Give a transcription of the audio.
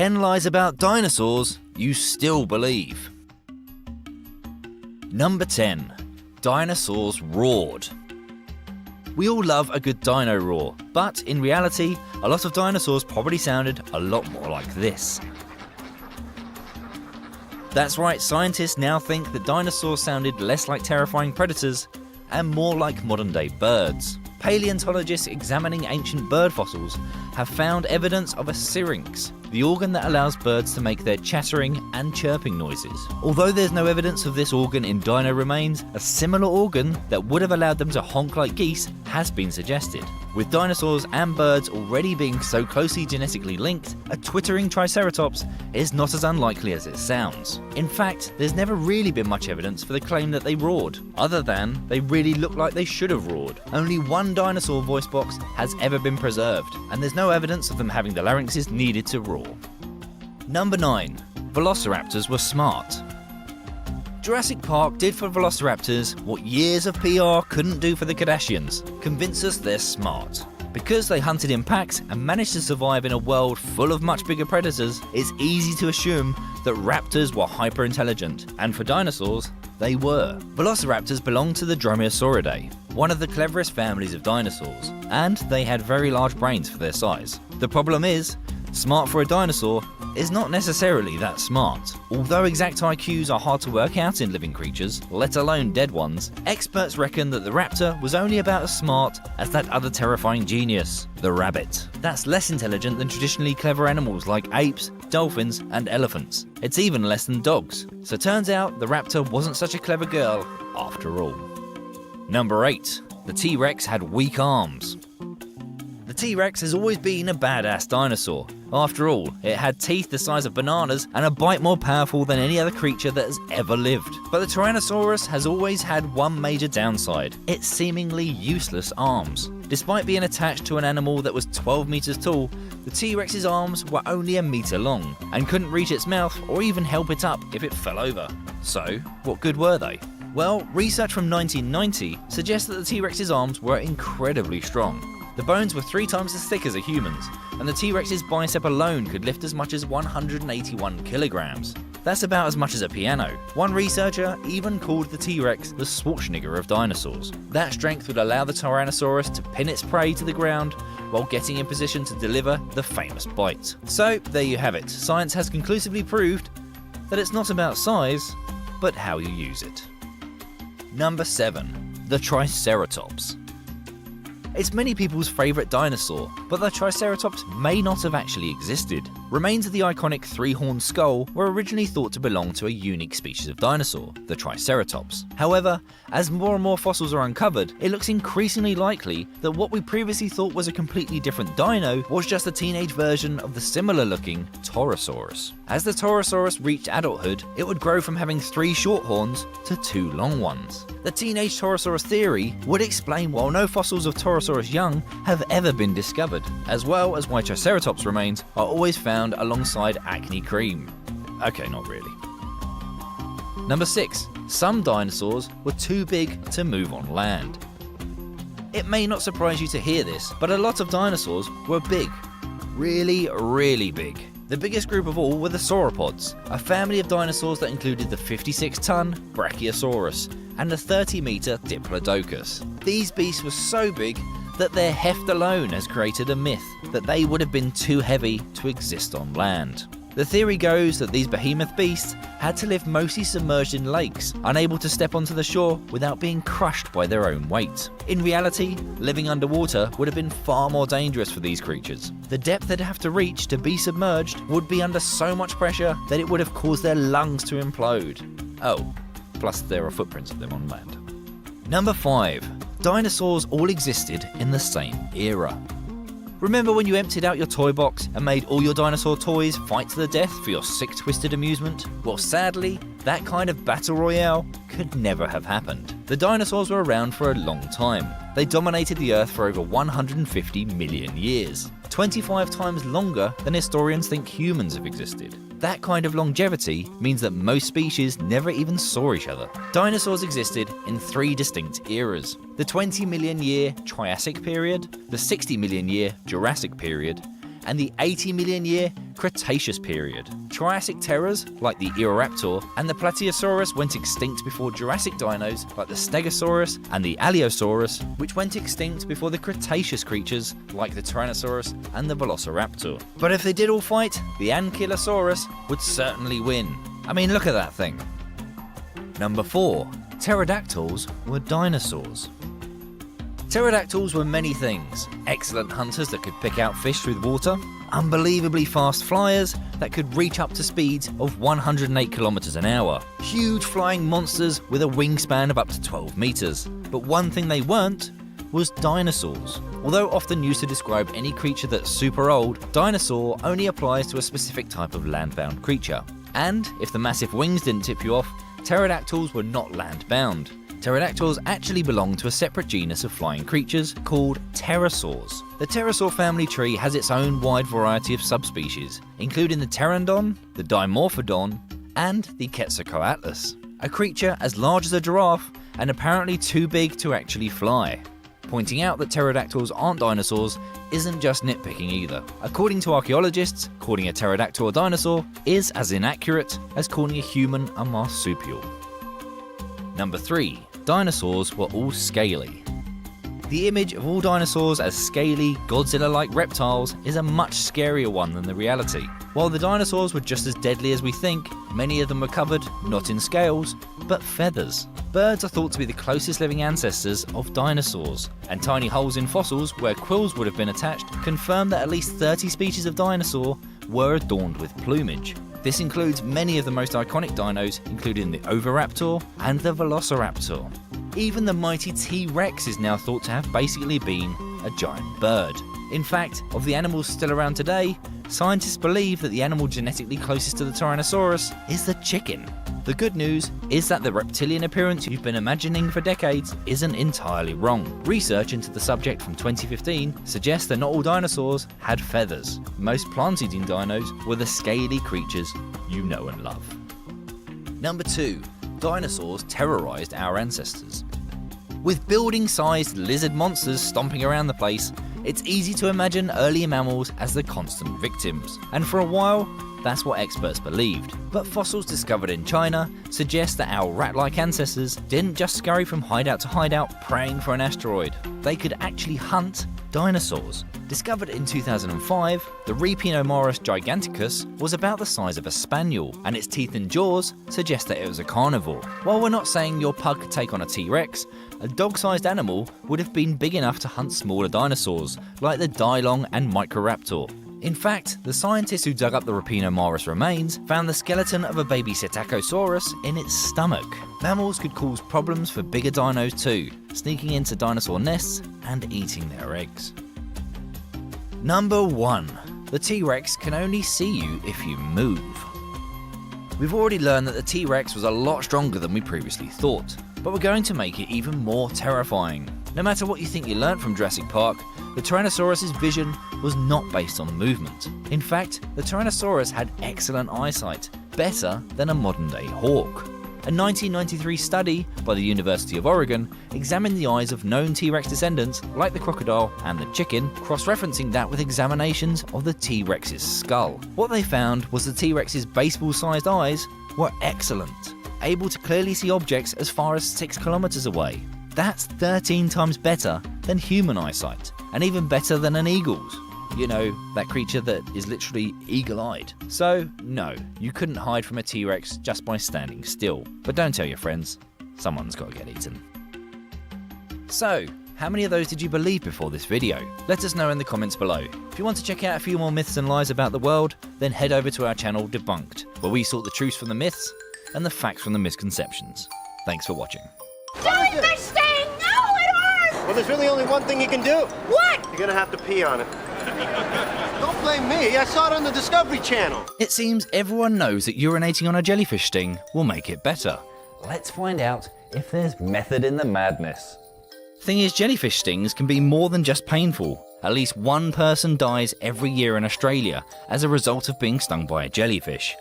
10 lies about dinosaurs you still believe. Number 10. Dinosaurs roared. We all love a good dino roar, but in reality, a lot of dinosaurs probably sounded a lot more like this. That's right, scientists now think that dinosaurs sounded less like terrifying predators and more like modern-day birds. Paleontologists examining ancient bird fossils have found evidence of a syrinx, the organ that allows birds to make their chattering and chirping noises. Although there's no evidence of this organ in dino remains, a similar organ that would have allowed them to honk like geese has been suggested. With dinosaurs and birds already being so closely genetically linked, a twittering triceratops is not as unlikely as it sounds. In fact, there's never really been much evidence for the claim that they roared, other than they really look like they should have roared. Only one dinosaur voice box has ever been preserved, and there's no evidence of them having the larynxes needed to roar. Number 9. Velociraptors were smart. Jurassic Park did for velociraptors what years of PR couldn't do for the Kardashians: convince us they're smart. Because they hunted in packs and managed to survive in a world full of much bigger predators, it's easy to assume that raptors were hyper intelligent, and for dinosaurs, they were. Velociraptors belonged to the Dromaeosauridae, one of the cleverest families of dinosaurs, and they had very large brains for their size. The problem is, smart for a dinosaur is not necessarily that smart. Although exact IQs are hard to work out in living creatures, let alone dead ones, experts reckon that the raptor was only about as smart as that other terrifying genius, the rabbit. That's less intelligent than traditionally clever animals like apes, dolphins, and elephants. It's even less than dogs. So turns out the raptor wasn't such a clever girl after all. Number 8. The T-Rex had weak arms. The T-Rex has always been a badass dinosaur. After all, it had teeth the size of bananas and a bite more powerful than any other creature that has ever lived. But the Tyrannosaurus has always had one major downside: its seemingly useless arms. Despite being attached to an animal that was 12 meters tall, the T-Rex's arms were only a meter long and couldn't reach its mouth or even help it up if it fell over. So, what good were they? Well, research from 1990 suggests that the T-Rex's arms were incredibly strong. The bones were 3 times as thick as a human's, and the T-Rex's bicep alone could lift as much as 181 kilograms. That's about as much as a piano. One researcher even called the T-Rex the Schwarzenegger of dinosaurs. That strength would allow the Tyrannosaurus to pin its prey to the ground while getting in position to deliver the famous bite. So there you have it. Science has conclusively proved that it's not about size, but how you use it. Number 7. The Triceratops. It's many people's favourite dinosaur, but the Triceratops may not have actually existed. Remains of the iconic 3-horned skull were originally thought to belong to a unique species of dinosaur, the Triceratops. However, as more and more fossils are uncovered, it looks increasingly likely that what we previously thought was a completely different dino was just a teenage version of the similar-looking Torosaurus. As the Torosaurus reached adulthood, it would grow from having 3 short horns to 2 long ones. The teenage Torosaurus theory would explain why no fossils of Torosaurus young have ever been discovered, as well as why Triceratops remains are always found alongside acne cream. Okay, not really. Number 6. Some dinosaurs were too big to move on land. It may not surprise you to hear this, but a lot of dinosaurs were big. Really, really big. The biggest group of all were the sauropods, a family of dinosaurs that included the 56-ton Brachiosaurus and the 30-meter Diplodocus. These beasts were so big that their heft alone has created a myth that they would have been too heavy to exist on land. The theory goes that these behemoth beasts had to live mostly submerged in lakes, unable to step onto the shore without being crushed by their own weight. In reality, living underwater would have been far more dangerous for these creatures. The depth they'd have to reach to be submerged would be under so much pressure that it would have caused their lungs to implode. Oh, plus there are footprints of them on land. Number 5. Dinosaurs all existed in the same era. Remember when you emptied out your toy box and made all your dinosaur toys fight to the death for your sick, twisted amusement? Well, sadly, that kind of battle royale could never have happened. The dinosaurs were around for a long time. They dominated the Earth for over 150 million years, 25 times longer than historians think humans have existed. That kind of longevity means that most species never even saw each other. Dinosaurs existed in 3 distinct eras: the 20 million year Triassic period, the 60 million year Jurassic period, and the 80 million year Cretaceous period. Triassic terrors, like the Eoraptor and the Plateosaurus, went extinct before Jurassic dinos, like the Stegosaurus and the Allosaurus, which went extinct before the Cretaceous creatures, like the Tyrannosaurus and the Velociraptor. But if they did all fight, the Ankylosaurus would certainly win. I mean, look at that thing. Number 4. Pterodactyls were dinosaurs. Pterodactyls were many things. Excellent hunters that could pick out fish through the water, unbelievably fast flyers that could reach up to speeds of 108 kilometers an hour, huge flying monsters with a wingspan of up to 12 meters. But one thing they weren't was dinosaurs. Although often used to describe any creature that's super old, dinosaur only applies to a specific type of land-bound creature. And if the massive wings didn't tip you off, pterodactyls were not land-bound. Pterodactyls actually belong to a separate genus of flying creatures called pterosaurs. The pterosaur family tree has its own wide variety of subspecies, including the pterandon, the dimorphodon, and the quetzalcoatlus, a creature as large as a giraffe and apparently too big to actually fly. Pointing out that pterodactyls aren't dinosaurs isn't just nitpicking either. According to archaeologists, calling a pterodactyl a dinosaur is as inaccurate as calling a human a marsupial. Number 3. Dinosaurs were all scaly. The image of all dinosaurs as scaly, Godzilla-like reptiles is a much scarier one than the reality. While the dinosaurs were just as deadly as we think, many of them were covered, not in scales, but feathers. Birds are thought to be the closest living ancestors of dinosaurs, and tiny holes in fossils where quills would have been attached confirm that at least 30 species of dinosaur were adorned with plumage. This includes many of the most iconic dinos, including the Oviraptor and the Velociraptor. Even the mighty T-Rex is now thought to have basically been a giant bird. In fact, of the animals still around today, scientists believe that the animal genetically closest to the Tyrannosaurus is the chicken. The good news is that the reptilian appearance you've been imagining for decades isn't entirely wrong. Research into the subject from 2015 suggests that not all dinosaurs had feathers. Most plant-eating dinos were the scaly creatures you know and love. Number 2. Dinosaurs terrorized our ancestors. With building-sized lizard monsters stomping around the place, it's easy to imagine early mammals as the constant victims. And for a while, that's what experts believed. But fossils discovered in China suggest that our rat-like ancestors didn't just scurry from hideout to hideout praying for an asteroid. They could actually hunt dinosaurs. Discovered in 2005, the Rhipinomaurus giganticus was about the size of a spaniel, and its teeth and jaws suggest that it was a carnivore. While we're not saying your pug could take on a T-Rex, a dog-sized animal would have been big enough to hunt smaller dinosaurs, like the Dilong and Microraptor. In fact, the scientists who dug up the Rhipinomaurus remains found the skeleton of a baby Psittacosaurus in its stomach. Mammals could cause problems for bigger dinos too, sneaking into dinosaur nests and eating their eggs. Number 1. The T-Rex can only see you if you move. We've already learned that the T-Rex was a lot stronger than we previously thought, but we're going to make it even more terrifying. No matter what you think you learned from Jurassic Park, the Tyrannosaurus's vision was not based on movement. In fact, the Tyrannosaurus had excellent eyesight, better than a modern-day hawk. A 1993 study by the University of Oregon examined the eyes of known T-Rex descendants like the crocodile and the chicken, cross-referencing that with examinations of the T-Rex's skull. What they found was the T-Rex's baseball-sized eyes were excellent, able to clearly see objects as far as 6 kilometers away. That's 13 times better than human eyesight, and even better than an eagle's. You know, that creature that is literally eagle-eyed. So, no, you couldn't hide from a T-Rex just by standing still. But don't tell your friends, someone's got to get eaten. So, how many of those did you believe before this video? Let us know in the comments below. If you want to check out a few more myths and lies about the world, then head over to our channel Debunked, where we sort the truths from the myths and the facts from the misconceptions. Thanks for watching. Jellyfish sting! No, it hurts! Well, there's really only one thing you can do. What? You're gonna have to pee on it. Don't blame me, I saw it on the Discovery Channel. It seems everyone knows that urinating on a jellyfish sting will make it better. Let's find out if there's method in the madness. Thing is, jellyfish stings can be more than just painful. At least one person dies every year in Australia as a result of being stung by a jellyfish.